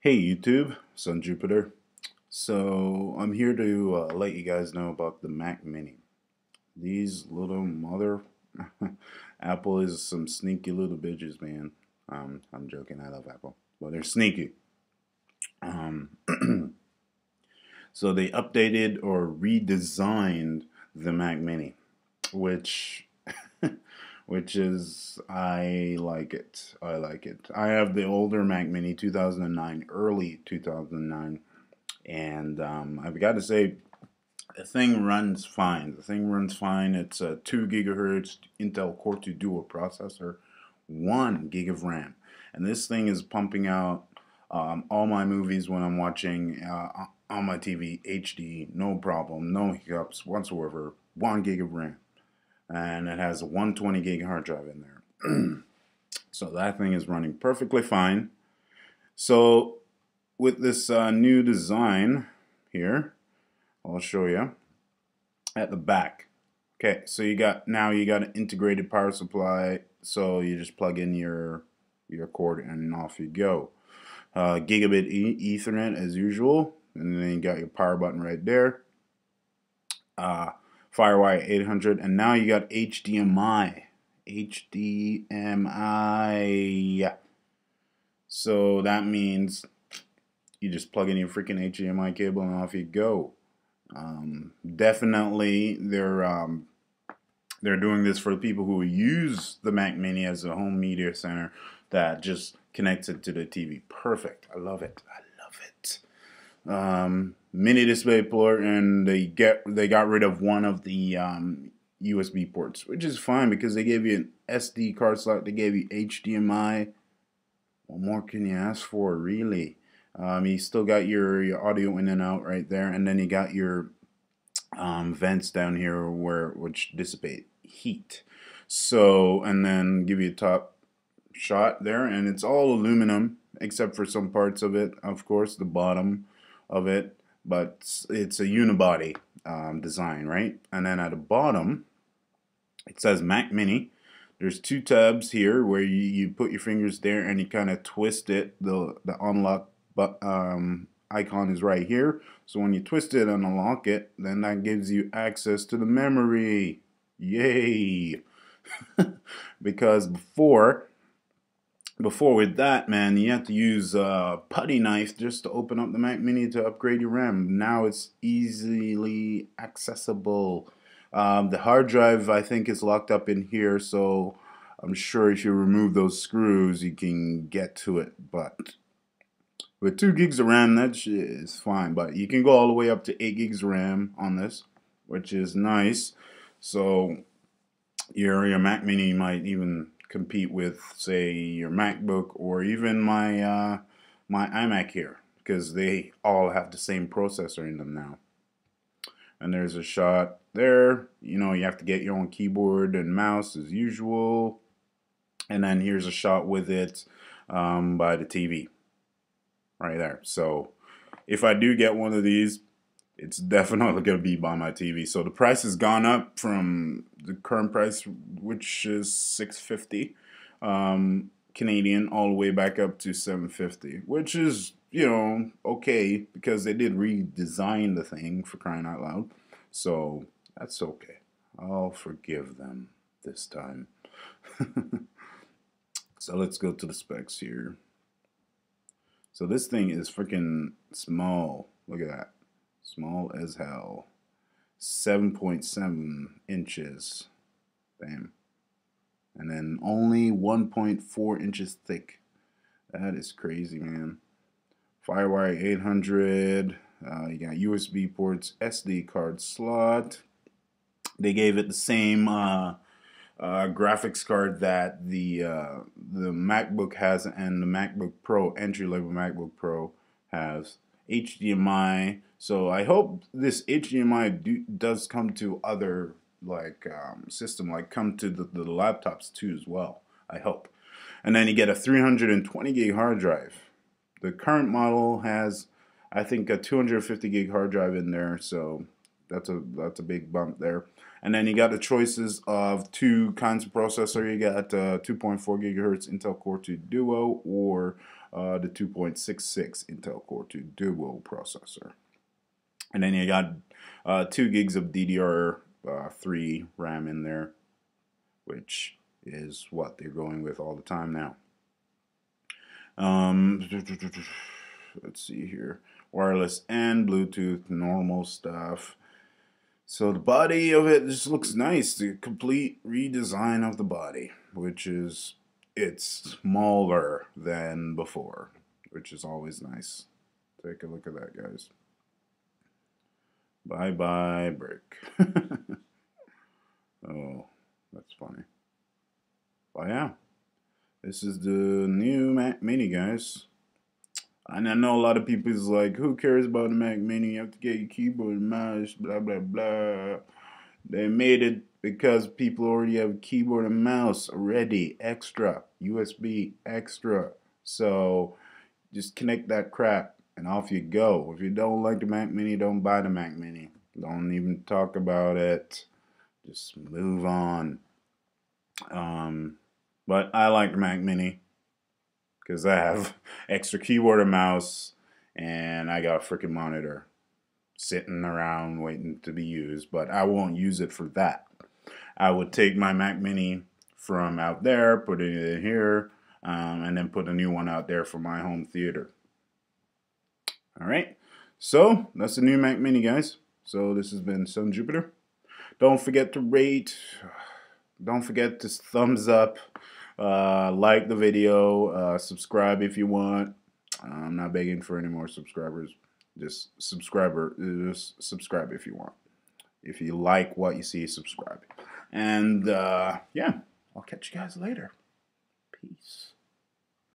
Hey YouTube, SonJupiter. So I'm here to let you guys know about the Mac Mini. These little mother Apple is some sneaky little bitches, man. I'm joking. I love Apple, but they're sneaky. Um, so they updated or redesigned the Mac Mini, which which is I like it. I like it. I have the older Mac Mini 2009, early 2009. And I've got to say, the thing runs fine. The thing runs fine. It's a 2 gigahertz Intel Core 2 Duo processor, 1 gig of RAM. And this thing is pumping out all my movies when I'm watching on my TV, HD, no problem, no hiccups whatsoever, 1 gig of RAM. And it has a 120 gig hard drive in there. So that thing is running perfectly fine. So with this new design here, I'll show you at the back. Okay, so you got an integrated power supply, so you just plug in your cord and off you go. Gigabit Ethernet as usual, and then you got your power button right there. Firewire 800, and now you got HDMI. HDMI. So that means you just plug in your freaking HDMI cable and off you go. Definitely, they're doing this for the people who use the Mac Mini as a home media center that just connects it to the TV. Perfect. I love it. I love it. Mini display port, and they got rid of one of the USB ports, which is fine because they gave you an SD card slot. They gave you HDMI. What more can you ask for, really? You still got your audio in and out right there, and then you got your vents down here which dissipate heat. So, and then give you a top shot there, and it's all aluminum except for some parts of it, of course, the bottom of it, but it's a unibody design, right? And then at the bottom, it says Mac Mini. There's 2 tabs here where you put your fingers there and you kind of twist it. The unlock icon is right here. So when you twist it and unlock it, then that gives you access to the memory. Yay! Because before with that, man, you have to use a putty knife just to open up the Mac Mini to upgrade your RAM. Now it's easily accessible. The hard drive, I think, is locked up in here, so I'm sure if you remove those screws, you can get to it. But with 2 gigs of RAM, that shit is fine. But you can go all the way up to 8 gigs of RAM on this, which is nice. So your Mac Mini might even compete with, say, your MacBook or even my my iMac here, because they all have the same processor in them now. And there's a shot there. You know, you have to get your own keyboard and mouse as usual. And then here's a shot with it by the TV right there. So if I do get one of these, it's definitely going to be by my TV. So the price has gone up from the current price, which is $650 Canadian, all the way back up to $750, which is, you know, okay, because they did redesign the thing, for crying out loud. So that's okay. I'll forgive them this time. So let's go to the specs here. So this thing is freaking small. Look at that. Small as hell. 7.7 inches. Bam. And then only 1.4 inches thick. That is crazy, man. Firewire 800. You got USB ports, SD card slot. They gave it the same graphics card that the MacBook has, and the MacBook Pro, entry-level MacBook Pro, has. HDMI. So I hope this HDMI does come to other system, like come to the laptops too as well. I hope. And then you get a 320 gig hard drive. The current model has, I think, a 250 gig hard drive in there, so that's a big bump there. And then you got the choices of 2 kinds of processor. You got 2.4 gigahertz Intel Core 2 Duo or the 2.66 Intel Core 2 Duo processor. And then you got 2 gigs of DDR3 RAM in there, which is what they're going with all the time now. Let's see here. Wireless and Bluetooth, normal stuff. So the body of it just looks nice. The complete redesign of the body, which is, it's smaller than before, which is always nice. Take a look at that, guys. Bye bye brick. Oh, that's funny. But yeah, this is the new Mac Mini, guys. And I know a lot of people is like, who cares about the Mac Mini? You have to get your keyboard and mouse, blah, blah, blah. They made it because people already have a keyboard and mouse already, extra, USB extra. So just connect that crap and off you go. If you don't like the Mac Mini, don't buy the Mac Mini. Don't even talk about it. Just move on. But I like the Mac Mini because I have extra keyboard and mouse, and I got a freaking monitor sitting around waiting to be used, but I won't use it for that. I would take my Mac Mini from out there, put it in here, and then put a new one out there for my home theater. Alright, so that's the new Mac Mini, guys. So this has been SonJupiter. Don't forget to rate, don't forget to thumbs up, like the video, subscribe if you want. I'm not begging for any more subscribers. Just subscribe if you want. If you like what you see, subscribe. And yeah, I'll catch you guys later. Peace.